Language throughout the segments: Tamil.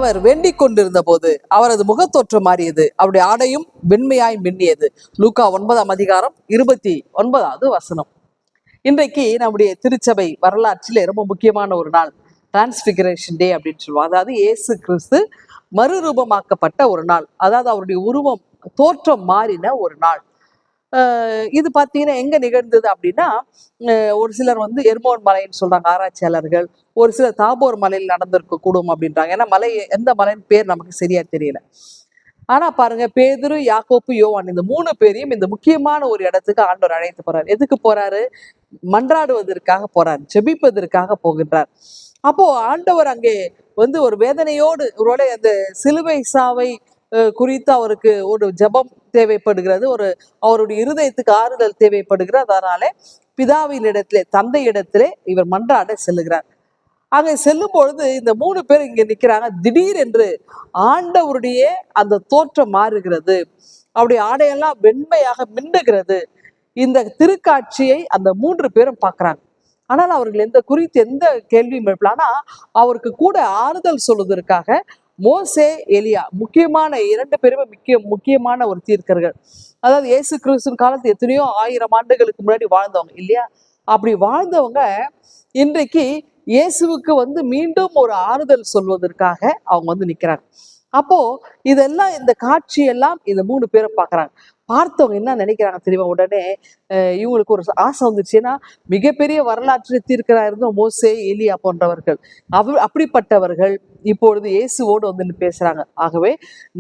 அவர் வேண்டிக் கொண்டிருந்த போது அவரது முகத்தோற்றம் மாறியது, அவருடைய ஆடையும் வெண்மையாய் மின்னியது. லூக்கா 9:29. இன்றைக்கு நம்முடைய திருச்சபை வரலாற்றிலே ரொம்ப முக்கியமான ஒரு நாள், டிரான்ஸ்பிகரேஷன் டே அப்படின்னு சொல்லுவோம். அதாவது இயேசு கிறிஸ்து மறுரூபமாக்கப்பட்ட ஒரு நாள், அதாவது அவருடைய உருவம் தோற்றம் மாறின ஒரு நாள். இது பார்த்தீங்கன்னா எங்க நிகழ்ந்தது அப்படின்னா, ஒரு சிலர் வந்து எர்மோன் மலைன்னு சொல்றாங்க ஆராய்ச்சியாளர்கள், ஒரு சிலர் தாபோர் மலையில் நடந்திருக்க கூடும் அப்படின்றாங்க. ஏன்னா மலை எந்த மலைன்னு பேர் நமக்கு சரியா தெரியல. ஆனா பாருங்க, பேதுரு, யாக்கோப்பு, யோவான் இந்த 3 பேரையும் இந்த முக்கியமான ஒரு இடத்துக்கு ஆண்டவர் அழைத்து போறாரு. எதுக்கு போறாரு? மன்றாடுவதற்காக போறார், ஜெபிப்பதற்காக போகின்றார். அப்போ ஆண்டவர் அங்கே வந்து ஒரு வேதனையோடு, ஒருவேளை அந்த சிலுவை சாவை குறித்து அவருக்கு ஒரு ஜெபம் தேவைப்படுகிறது, ஒரு அவருடைய இருதயத்துக்கு ஆறுதல் தேவைப்படுகிறது. அதனால பிதாவின் இடத்திலே, தந்தை இடத்திலே இவர் மன்றாட செல்லுகிறார். அங்கே செல்லும் பொழுது இந்த 3 பேர் இங்க நிக்கிறாங்க. திடீர் என்று ஆண்டவருடைய அந்த தோற்றம் மாறுகிறது, அவருடைய ஆடையெல்லாம் வெண்மையாக மின்னுகிறது. இந்த திருக்காட்சியை அந்த 3 பேரும் பார்க்கறாங்க. ஆனால் அவர்கள் குறித்து எந்த கேள்வியும் எழுப்பல. ஆனா அவருக்கு கூட ஆறுதல் சொல்வதற்காக மோசே, எலியா, முக்கியமான 2 பேருமே முக்கியமான ஒரு தீர்க்கர்கள். அதாவது இயேசு கிறிஸ்துவின் காலத்து எத்தனையோ 1000 ஆண்டுகளுக்கு முன்னாடி வாழ்ந்தவங்க இல்லையா? அப்படி வாழ்ந்தவங்க இன்றைக்கு இயேசுவுக்கு வந்து மீண்டும் ஒரு ஆறுதல் சொல்வதற்காக அவங்க வந்து நிக்கிறாங்க. அப்போ இதெல்லாம், இந்த காட்சியெல்லாம் இந்த 3 பேரும் பார்க்கறாங்க. பார்த்தவங்க என்ன நினைக்கிறாங்க தெரியுமா? உடனே இவங்களுக்கு ஒரு ஆசை வந்துச்சு. ஏன்னா மிகப்பெரிய வரலாற்று தீர்க்கரா இருந்த மோசே, எலியா போன்றவர்கள், அப்படிப்பட்டவர்கள் இப்பொழுது இயேசுவோடு வந்து பேசுறாங்க. ஆகவே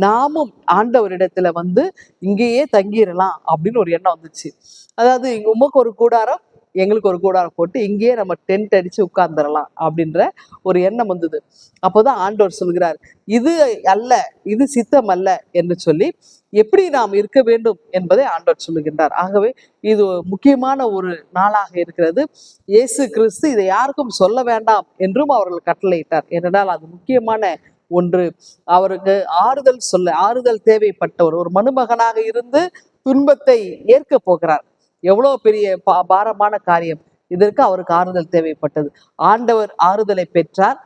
நாமும் ஆண்டவரிடத்துல வந்து இங்கேயே தங்கிடலாம் அப்படின்னு ஒரு எண்ணம் வந்துச்சு. அதாவது உமக்கு ஒரு கூடாரம், எங்களுக்கு ஒரு கூடாரம் போட்டு இங்கேயே நம்ம டென்ட் அடிச்சு உட்கார்ந்துடலாம் அப்படின்ற ஒரு எண்ணம் வந்தது. அப்போதான் ஆண்டவர் சொல்கிறார், இது அல்ல, இது சித்தம் அல்ல என்று சொல்லி எப்படி நாம் இருக்க வேண்டும் என்பதை ஆண்டவர் சொல்லுகின்றார். ஆகவே இது முக்கியமான ஒரு நாளாக இருக்கிறது. இயேசு கிறிஸ்து இதை யாருக்கும் சொல்ல வேண்டாம் என்றும் அவர்கள் கட்டளையிட்டார். ஏனென்றால் அது முக்கியமான ஒன்று. அவருக்கு ஆறுதல் தேவைப்பட்டவர், ஒரு மனுமகனாக இருந்து துன்பத்தை ஏற்க போகிறார். எவ்வளவு பெரிய பாரமான காரியம்! இதற்கு அவருக்கு ஆறுதல் தேவைப்பட்டது. ஆண்டவர் ஆறுதலை பெற்றார்.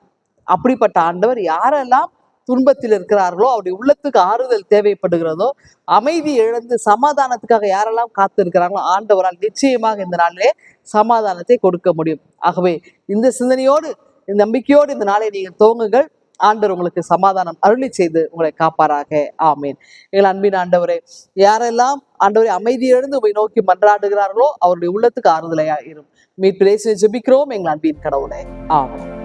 அப்படிப்பட்ட ஆண்டவர் யாரெல்லாம் துன்பத்தில் இருக்கிறார்களோ, அவருடைய உள்ளத்துக்கு ஆறுதல் தேவைப்படுகிறதோ, அமைதி இழந்து சமாதானத்துக்காக யாரெல்லாம் காத்து இருக்கிறாங்களோ, ஆண்டவரால் நிச்சயமாக இந்த நாளிலே சமாதானத்தை கொடுக்க முடியும். ஆகவே இந்த சிந்தனையோடு, இந்த நம்பிக்கையோடு இந்த நாளை நீங்கள் துவங்குங்கள். ஆண்டவர் உங்களுக்கு சமாதானம் அருளி செய்து உங்களை காப்பாராக. ஆமீன். எங்கள் அன்பின் ஆண்டவரே, யாரெல்லாம் ஆண்டவரை அமைதியிலிருந்து உங்களை நோக்கி மன்றாடுகிறார்களோ அவருடைய உள்ளத்துக்கு ஆறுதலையாக இரும். மீட்பிலே ஜெபிக்கிறோம் எங்கள் அன்பின் கடவுளே. ஆமீன்.